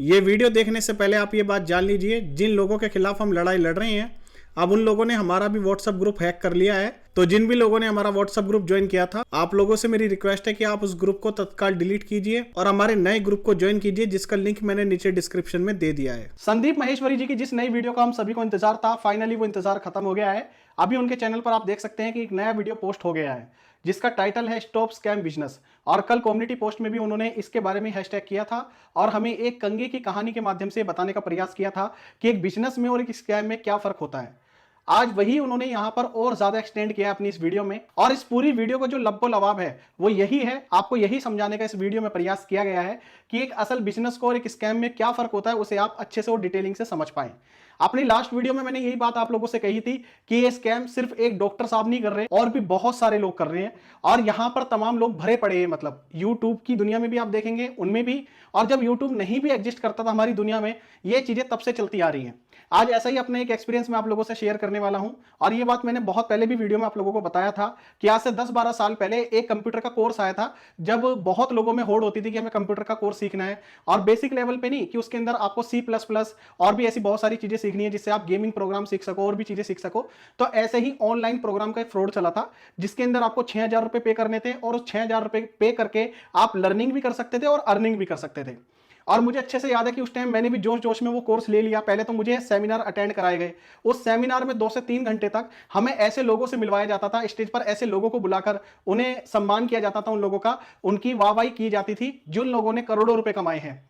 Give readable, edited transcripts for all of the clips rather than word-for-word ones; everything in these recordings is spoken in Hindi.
ये वीडियो देखने से पहले आप ये बात जान लीजिए, जिन लोगों के खिलाफ हम लड़ाई लड़ रहे हैं अब उन लोगों ने हमारा भी व्हाट्सएप ग्रुप हैक कर लिया है। तो जिन भी लोगों ने हमारा व्हाट्सएप ग्रुप ज्वाइन किया था, आप लोगों से मेरी रिक्वेस्ट है कि आप उस ग्रुप को तत्काल डिलीट कीजिए और हमारे नए ग्रुप को ज्वाइन कीजिए, जिसका लिंक मैंने नीचे डिस्क्रिप्शन में दे दिया है। संदीप महेश्वरी जी की जिस नई वीडियो का हम सभी को इंतजार था, फाइनली वो इंतजार खत्म हो गया है। अभी उनके चैनल पर आप देख सकते हैं कि एक नया वीडियो पोस्ट हो गया है जिसका टाइटल है स्टॉप स्कैम बिजनेस। और कल कम्युनिटी पोस्ट में भी उन्होंने इसके बारे में हैशटैग किया था और हमें एक कंगे की कहानी के माध्यम से बताने का प्रयास किया था कि एक बिजनेस में और एक स्कैम में क्या फर्क होता है। आज वही उन्होंने यहां पर और ज्यादा एक्सटेंड किया अपनी इस वीडियो में, और इस पूरी वीडियो का जो लब्बो लबाब है वो यही है, आपको यही समझाने का इस वीडियो में प्रयास किया गया है कि एक असल बिजनेस को और एक स्कैम में क्या फर्क होता है, उसे आप अच्छे से और डिटेलिंग से समझ पाएं। अपनी लास्ट वीडियो में मैंने यही बात आप लोगों से कही थी कि ये स्कैम सिर्फ एक डॉक्टर साहब नहीं कर रहे, और भी बहुत सारे लोग कर रहे हैं, और यहां पर तमाम लोग भरे पड़े हैं। मतलब यूट्यूब की दुनिया में भी आप देखेंगे, उनमें भी, और जब यूट्यूब नहीं भी एग्जिस्ट करता था हमारी दुनिया में, ये चीजें तब से चलती आ रही हैं। आज ऐसा ही अपना एक एक्सपीरियंस मैं आप लोगों से शेयर करने वाला हूं, और ये बात मैंने बहुत पहले भी वीडियो में आप लोगों को बताया था कि आज से 10-12 साल पहले एक कंप्यूटर का कोर्स आया था, जब बहुत लोगों में होड़ होती थी कि हमें कंप्यूटर का कोर्स सीखना है, और बेसिक लेवल पे नहीं, कि उसके अंदर आपको C++ और भी ऐसी बहुत सारी चीजें सीखनी है जिससे आप गेमिंग प्रोग्राम सीख सको और भी चीजें सीख सको। तो ऐसे ही ऑनलाइन प्रोग्राम का एक फ्रॉड चला था जिसके अंदर आपको 6,000 रुपए पे करने थे, और उस 6,000 रुपए पे करके आप लर्निंग भी कर सकते थे और अर्निंग भी कर सकते थे। और मुझे अच्छे से याद है कि उस टाइम मैंने भी जोश जोश में वो कोर्स ले लिया। पहले तो मुझे सेमिनार अटेंड कराए गए। उस सेमिनार में 2 से 3 घंटे तक हमें ऐसे लोगों से मिलवाया जाता था, स्टेज पर ऐसे लोगों को बुलाकर उन्हें सम्मान किया जाता था, उन लोगों का, उनकी वाहवाही की जाती थी जिन लोगों ने करोड़ों रुपए कमाए हैं।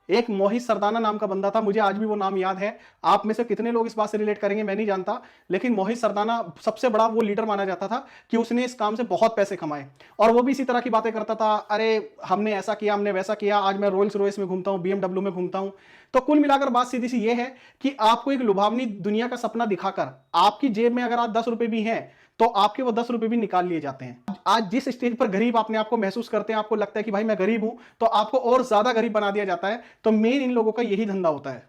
एक मोहित सरदाना नाम का बंदा था, मुझे आज भी वो नाम याद है। आप में से कितने लोग इस बात से रिलेट करेंगे मैं नहीं जानता, लेकिन मोहित सरदाना सबसे बड़ा वो लीडर माना जाता था कि उसने इस काम से बहुत पैसे कमाए। और वो भी इसी तरह की बातें करता था, अरे हमने ऐसा किया, हमने वैसा किया, आज मैं रॉयल्स रॉयस में घूमता हूं, BMW में घूमता हूं। तो कुल मिलाकर बात सीधी सी ये है कि आपको एक लुभावनी दुनिया का सपना दिखाकर आपकी जेब में अगर आप 10 रुपए भी हैं तो आपके वो 10 रुपए भी निकाल लिए जाते हैं। आज जिस स्टेज पर गरीब अपने आप को महसूस करते हैं, आपको लगता है कि भाई मैं गरीब हूं, तो आपको और ज्यादा गरीब बना दिया जाता है। तो मेन इन लोगों का यही धंधा होता है,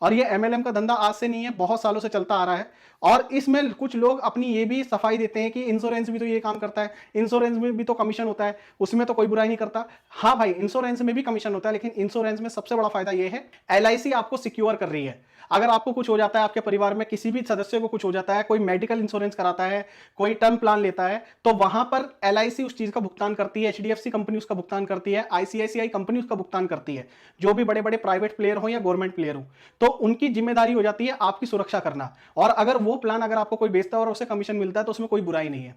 और ये MLM का धंधा आज से नहीं है, बहुत सालों से चलता आ रहा है। और इसमें कुछ लोग अपनी ये भी सफाई देते हैं कि इंश्योरेंस भी तो ये काम करता है, इंश्योरेंस में भी तो कमीशन होता है, उसमें तो कोई बुराई नहीं करता। हाँ भाई, इंश्योरेंस में भी कमीशन होता है, लेकिन इंश्योरेंस में सबसे बड़ा फायदा ये है, LIC आपको सिक्योर कर रही है। अगर आपको कुछ हो जाता है, आपके परिवार में किसी भी सदस्य को कुछ हो जाता है, कोई मेडिकल इंश्योरेंस कराता है, कोई टर्म प्लान लेता है, तो वहां पर LIC उस चीज का भुगतान करती है, HDFC कंपनी उसका भुगतान करती है, ICICI कंपनी उसका भुगतान करती है, जो भी बड़े बड़े प्राइवेट प्लेयर हो या गवर्नमेंट प्लेयर हो। तो उनकी जिम्मेदारी हो जाती है आपकी सुरक्षा करना, और अगर वो प्लान अगर आपको कोई बेचता है और उसे कमीशन मिलता है तो उसमें कोई बुराई नहीं है।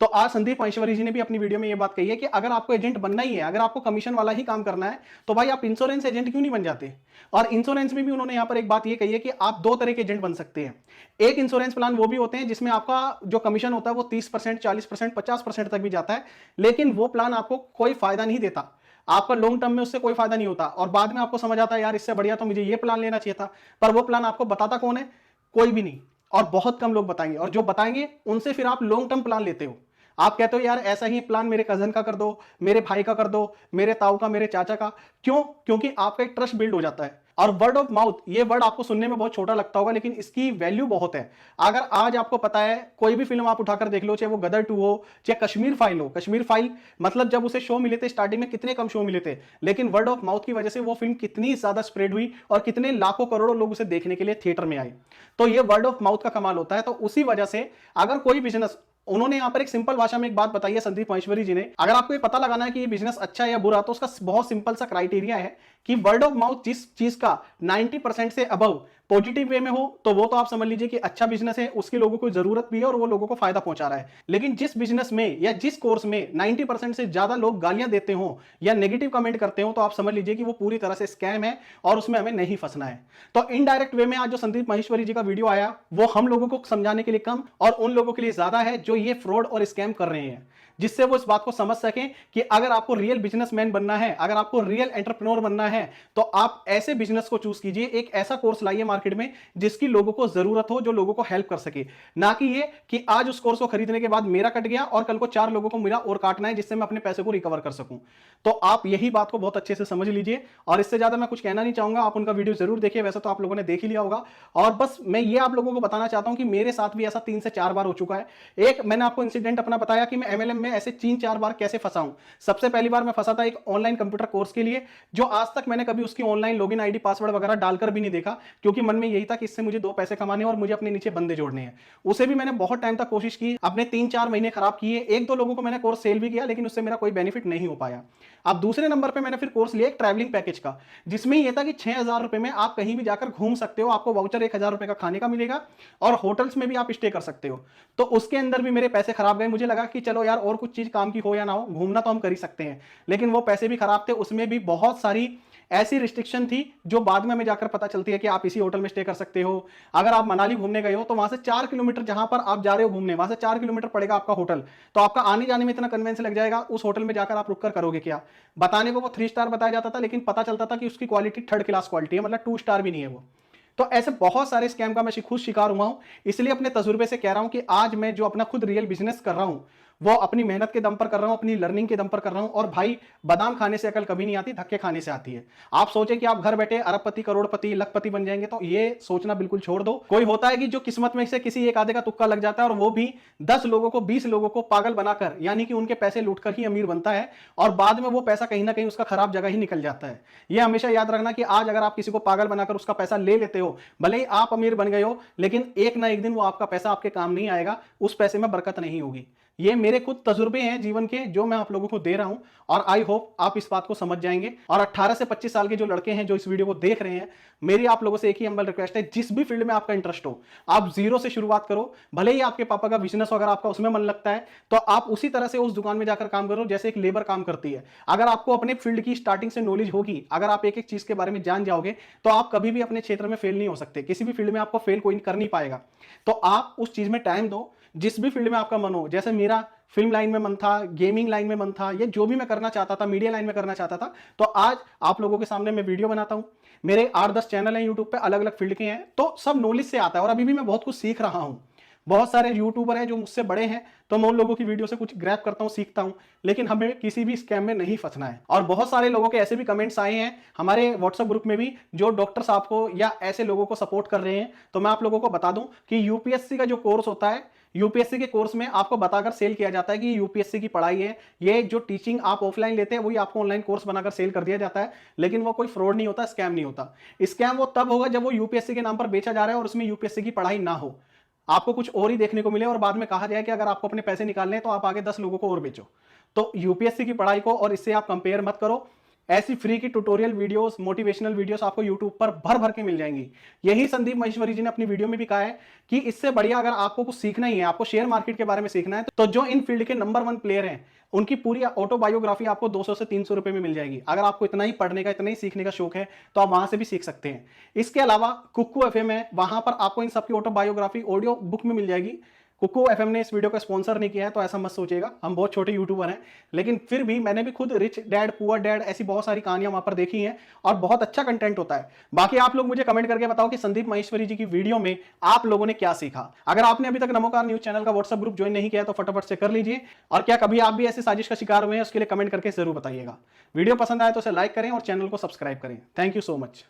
तो आज संदीप महेश्वरी जी ने भी अपनी वीडियो में ये बात कही है कि अगर आपको एजेंट बनना ही है, अगर आपको कमीशन वाला ही काम करना है, तो भाई आप इंश्योरेंस एजेंट क्यों नहीं बन जाते। और इंश्योरेंस में भी उन्होंने यहां पर एक बात ये कही है कि आप 2 तरह के एजेंट बन सकते हैं। एक इंश्योरेंस प्लान वो भी होते हैं जिसमें आपका जो कमीशन होता है वो 30%, 40%, 50% तक भी जाता है, लेकिन वो प्लान आपको कोई फायदा नहीं देता, आपका लॉन्ग टर्म में उससे कोई फायदा नहीं होता, और बाद में आपको समझ आता है यार इससे बढ़िया तो मुझे ये प्लान लेना चाहिए था। पर वो प्लान आपको बताता कौन है? कोई भी नहीं, और बहुत कम लोग बताएंगे, और जो बताएंगे उनसे फिर आप लॉन्ग टर्म प्लान लेते हो। आप कहते हो यार ऐसा ही प्लान मेरे कजन का कर दो, मेरे भाई का कर दो, मेरे ताऊ का, मेरे चाचा का। क्यों? क्योंकि आपका एक ट्रस्ट बिल्ड हो जाता है। और वर्ड ऑफ माउथ, ये वर्ड आपको सुनने में बहुत छोटा लगता होगा, लेकिन इसकी वैल्यू बहुत है। अगर आज आपको पता है, कोई भी फिल्म आप उठाकर देख लो, चाहे वो गदर 2 हो, चाहे कश्मीर फाइल हो। कश्मीर फाइल मतलब जब उसे शो मिले थे स्टार्टिंग में कितने कम शो मिले थे, लेकिन वर्ड ऑफ माउथ की वजह से वो फिल्म कितनी ज्यादा स्प्रेड हुई और कितने लाखों करोड़ों लोग उसे देखने के लिए थिएटर में आए। तो ये वर्ड ऑफ माउथ का कमाल होता है। तो उसी वजह से अगर कोई बिजनेस, उन्होंने यहां पर एक सिंपल भाषा में एक बात बताई है संदीप महेश्वरी जी ने, अगर आपको ये पता लगाना है कि ये बिजनेस अच्छा है या बुरा, तो उसका बहुत सिंपल सा क्राइटेरिया है कि वर्ड ऑफ माउथ जिस चीज का 90% से अबव पॉजिटिव वे में हो, तो वो तो आप समझ लीजिए कि अच्छा बिजनेस है, उसके लोगों को जरूरत भी है और वो लोगों को फायदा पहुंचा रहा है। लेकिन जिस बिजनेस में या जिस कोर्स में 90% से ज्यादा लोग गालियां देते हो या नेगेटिव कमेंट करते हो, तो आप समझ लीजिए कि वो पूरी तरह से स्कैम है और उसमें हमें नहीं फंसना है। तो इनडायरेक्ट वे में आज जो संदीप महेश्वरी जी का वीडियो आया, वो हम लोगों को समझाने के लिए कम और उन लोगों के लिए ज्यादा है जो ये फ्रॉड और स्कैम कर रहे हैं, जिससे वो इस बात को समझ सकें कि अगर आपको रियल बिजनेसमैन बनना है, अगर आपको रियल एंटरप्रेन्योर बनना है, तो आप ऐसे बिजनेस को चूज कीजिए, एक ऐसा कोर्स लाइए मार्केट में जिसकी लोगों को जरूरत हो, जो लोगों को हेल्प कर सके। ना कि ये कि आज उस कोर्स को खरीदने के बाद मेरा कट गया और कल को 4 लोगों को मेरा और काटना है जिससे मैं अपने पैसे को रिकवर कर सकूं। तो आप यही बात को बहुत अच्छे से समझ लीजिए, और इससे ज्यादा मैं कुछ कहना नहीं चाहूंगा। आप उनका वीडियो जरूर देखिए, वैसे तो आप लोगों ने देख ही लिया होगा। और बस मैं ये आप लोगों को बताना चाहता हूं कि मेरे साथ भी ऐसा 3 से 4 बार हो चुका है। एक मैंने आपको इंसिडेंट अपना बताया कि मैं MLM में में ऐसे 3-4 बार कैसे फंसा हूं। सबसे पहली बार मैं फंसा था एक ऑनलाइन कंप्यूटर कोर्स के लिए, जो आज तक मैंने कभी उसकी ऑनलाइन लॉगिन आईडी पासवर्ड वगैरह डालकर भी नहीं देखा, क्योंकि मन में यही था कि इससे मुझे 2 पैसे कमाने और मुझे अपने नीचे बंदे जोड़ने हैं। उसे भी मैंने बहुत टाइम तक कोशिश की, अपने 3-4 महीने खराब किए, 1-2 लोगों को मैंने कोर्स सेल भी किया, लेकिन उससे मेरा कोई बेनिफिट नहीं हो पाया। अब दूसरे नंबर पे मैंने फिर कोर्स लिया एक ट्रैवलिंग पैकेज का, जिसमें यह था कि 6,000 रुपए में आप कहीं भी जाकर घूम सकते हो, आपको वाउचर 1,000 रुपए का खाने का मिलेगा और होटल्स में भी आप स्टे कर सकते हो। तो उसके अंदर भी मेरे पैसे खराब गए। मुझे लगा कि चलो यार, और कुछ चीज काम की हो या ना हो, घूमना तो हम कर ही सकते हैं, लेकिन वो पैसे भी खराब थे। उसमें भी बहुत सारी ऐसी रिस्ट्रिक्शन थी जो बाद में हमें जाकर पता चलती है कि आप इसी होटल में स्टे कर सकते हो। अगर आप मनाली घूमने गए हो तो वहां से 4 किलोमीटर, जहां पर आप जा रहे हो घूमने, वहां से 4 किलोमीटर पड़ेगा आपका होटल, तो आपका आने जाने में इतना कन्वेंस लग जाएगा, उस होटल में जाकर आप रुककर करोगे क्या। बताने को वो 3 स्टार बताया जाता था, लेकिन पता चलता था कि उसकी क्वालिटी 3rd क्लास क्वालिटी है, मतलब 2 स्टार भी नहीं है वो। तो ऐसे बहुत सारे स्कैम का मैं खुद शिकार हुआ हूं, इसलिए अपने तजुर्बे से कह रहा हूं कि आज मैं जो अपना खुद रियल बिजनेस कर रहा हूं, वो अपनी मेहनत के दम पर कर रहा हूं, अपनी लर्निंग के दम पर कर रहा हूं। और भाई, बादाम खाने से अकल कभी नहीं आती, धक्के खाने से आती है। आप सोचे कि आप घर बैठे अरबपति, करोड़पति, लखपति बन जाएंगे, तो ये सोचना बिल्कुल छोड़ दो। कोई होता है कि जो किस्मत में से किसी एक आधे का तुक्का लग जाता है, और वो भी 10 लोगों को, 20 लोगों को पागल बनाकर, यानी कि उनके पैसे लूटकर ही अमीर बनता है, और बाद में वो पैसा कहीं ना कहीं उसका खराब जगह ही निकल जाता है। ये हमेशा याद रखना कि आज अगर आप किसी को पागल बनाकर उसका पैसा ले लेते हो, भले ही आप अमीर बन गए हो, लेकिन एक ना एक दिन वो आपका पैसा आपके काम नहीं आएगा, उस पैसे में बरकत नहीं होगी। ये मेरे खुद तजुर्बे हैं जीवन के, जो मैं आप लोगों को दे रहा हूं, और आई होप आप इस बात को समझ जाएंगे। और 18 से 25 साल के जो लड़के हैं जो इस वीडियो को देख रहे हैं, मेरी आप लोगों से एक ही हम्बल रिक्वेस्ट है, जिस भी फील्ड में आपका इंटरेस्ट हो, आप जीरो से शुरुआत करो। भले ही आपके पापा का बिजनेस हो, अगर आपका उसमें मन लगता है, तो आप उसी तरह से उस दुकान में जाकर काम करो जैसे एक लेबर काम करती है। अगर आपको अपने फील्ड की स्टार्टिंग से नॉलेज होगी, अगर आप एक एक चीज के बारे में जान जाओगे, तो आप कभी भी अपने क्षेत्र में फेल नहीं हो सकते। किसी भी फील्ड में आपको फेल कोई कर नहीं पाएगा। तो आप उस चीज में टाइम दो, जिस भी फील्ड में आपका मन हो। जैसे मेरा फिल्म लाइन में मन था, गेमिंग लाइन में मन था, ये जो भी मैं करना चाहता था, मीडिया लाइन में करना चाहता था, तो आज आप लोगों के सामने मैं वीडियो बनाता हूं। मेरे 8-10 चैनल हैं यूट्यूब पे, अलग अलग फील्ड के हैं, तो सब नॉलेज से आता है। और अभी भी मैं बहुत कुछ सीख रहा हूं। बहुत सारे यूट्यूबर हैं जो मुझसे बड़े हैं, तो मैं उन लोगों की वीडियो से कुछ ग्रैब करता हूं, सीखता हूं, लेकिन हमें किसी भी स्कैम में नहीं फंसना है। और बहुत सारे लोगों के ऐसे भी कमेंट्स आए हैं हमारे व्हाट्सएप ग्रुप में भी, जो डॉक्टर साहब को या ऐसे लोगों को सपोर्ट कर रहे हैं। तो मैं आप लोगों को बता दूं कि यूपीएससी का जो कोर्स होता है, यूपीएससी के कोर्स में आपको बताकर सेल किया जाता है कि यूपीएससी की पढ़ाई है, ये जो टीचिंग आप ऑफलाइन लेते हैं वही आपको ऑनलाइन कोर्स बनाकर सेल कर दिया जाता है। लेकिन वो कोई फ्रॉड नहीं होता, स्कैम नहीं होता। स्कैम वो तब होगा जब वो यूपीएससी के नाम पर बेचा जा रहा है और उसमें यूपीएससी की पढ़ाई ना हो, आपको कुछ और ही देखने को मिले, और बाद में कहा जाए कि अगर आपको अपने पैसे निकालने हैं तो आप आगे 10 लोगों को और बेचो। तो यूपीएससी की पढ़ाई को और इससे आप कंपेयर मत करो। ऐसी फ्री की ट्यूटोरियल वीडियोस, मोटिवेशनल वीडियोस आपको यूट्यूब पर भर भर के मिल जाएंगी। यही संदीप महेश्वरी जी ने अपनी वीडियो में भी कहा है कि इससे बढ़िया अगर आपको कुछ सीखना ही है, आपको शेयर मार्केट के बारे में सीखना है, तो जो इन फील्ड के नंबर 1 प्लेयर हैं, उनकी पूरी ऑटोबायोग्राफी आपको 200 से 300 रुपए में मिल जाएगी। अगर आपको इतना ही पढ़ने का, इतना ही सीखने का शौक है, तो आप वहां से भी सीख सकते हैं। इसके अलावा कुक्कू एफएम है, वहां पर आपको इन सबकी ऑटोबायोग्राफी ऑडियो बुक में मिल जाएगी। कुक्कू एफएम ने इस वीडियो को स्पॉन्सर नहीं किया है, तो ऐसा मत सोचिएगा, हम बहुत छोटे यूट्यूबर हैं, लेकिन फिर भी मैंने भी खुद रिच डैड पुअर डैड ऐसी बहुत सारी कहानियां वहां पर देखी हैं, और बहुत अच्छा कंटेंट होता है। बाकी आप लोग मुझे कमेंट करके बताओ कि संदीप महेश्वरी जी की वीडियो में आप लोगों ने क्या सीखा। अगर आपने अभी तक नमोकार न्यूज चैनल का व्हाट्सएप ग्रुप ज्वाइन नहीं किया तो फटाफट से कर लीजिए। और क्या कभी आप भी ऐसी साजिश का शिकार हुए हैं, उसके लिए कमेंट करके जरूर बताइएगा। वीडियो पसंद आए तो उसे लाइक करें और चैनल को सब्सक्राइब करें। Thank you so much.